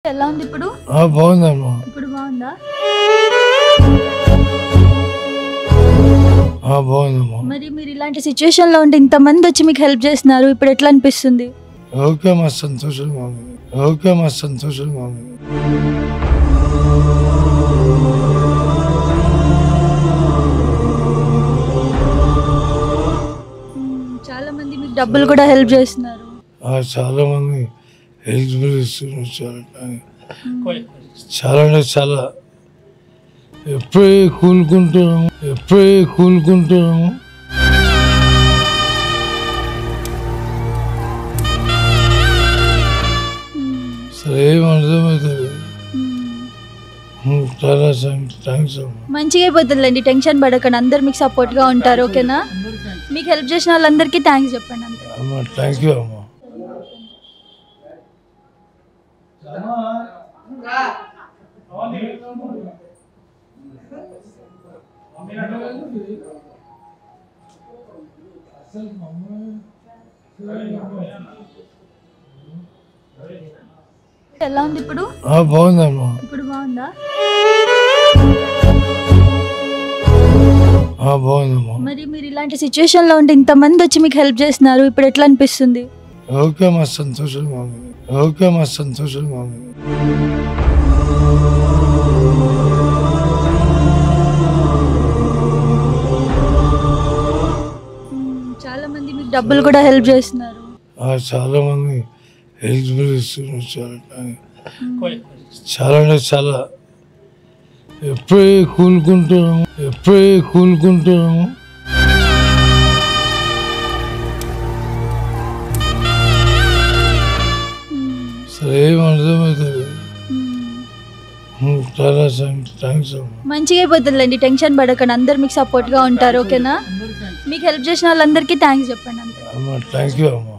ఎలా ఉంది ఇప్పుడు? బాగుందమ్మా. ఇప్పుడు బాగుందా? బాగుందమ్మా. మరి మీరు ఇలాంటి సిచ్యువేషన్ లో ఉంటే ఇంతమంది వచ్చి మీకు హెల్ప్ చేస్తున్నారు, ఇప్పుడు ఎట్లా అనిపిస్తుంది? ఓకే మా సంతోషంగా ఉంది. ఓకే మా సంతోషంగా ఉంది. చాలా మంది మీకు డబ్బులు కూడా హెల్ప్ చేస్తున్నారు. చాలా మంది హెల్ప్ ఇస్తున్నారు. చాలా అంటే చాలా ఎప్పుడే కూలుకుంటున్నాము. సరే ఏం అర్థమవుతుంది. చాలా థ్యాంక్స్ అమ్మా. మంచిగా అయిపోతుందిలేండి, టెన్షన్ పడకండి, అందరు మీకు సపోర్ట్ గా ఉంటారు. ఓకేనా? మీకు హెల్ప్ చేసిన వాళ్ళందరికీ థ్యాంక్స్ చెప్పండి అంతే. అమ్మా థ్యాంక్ యూ అమ్మా. ఎలా ఉంది ఇప్పుడు? బాగుందమ్మా. ఇప్పుడు బాగుందా? బాగుందమ్మా. మరి మీరు ఇలాంటి సిచ్యువేషన్ లో ఉంటే ఇంతమంది వచ్చి మీకు హెల్ప్ చేస్తున్నారు, ఇప్పుడు ఎట్లా అనిపిస్తుంది? ఓకే మా సంతోషంగా ఉంది. ఓకే మా సంతోషంగా ఉంది. చాలా మంది మీకు డబ్బులు కూడా హెల్ప్ చేస్తున్నారు. చాలా మంది హెల్ప్ ఇస్తున్నారు. చాలా అంటే చాలా ఎప్పుడే కూలుకుంటున్నాము. సరే ఏం అర్థమవుతుంది. చాలా థ్యాంక్స్ అమ్మా. మంచిగా అయిపోతుందిలేండి, టెన్షన్ పడకండి, అందరు మీకు సపోర్ట్ గా ఉంటారు. ఓకేనా? మీకు హెల్ప్ చేసిన వాళ్ళందరికీ థ్యాంక్స్ చెప్పండి అంతే. అమ్మా థ్యాంక్ యూ అమ్మా.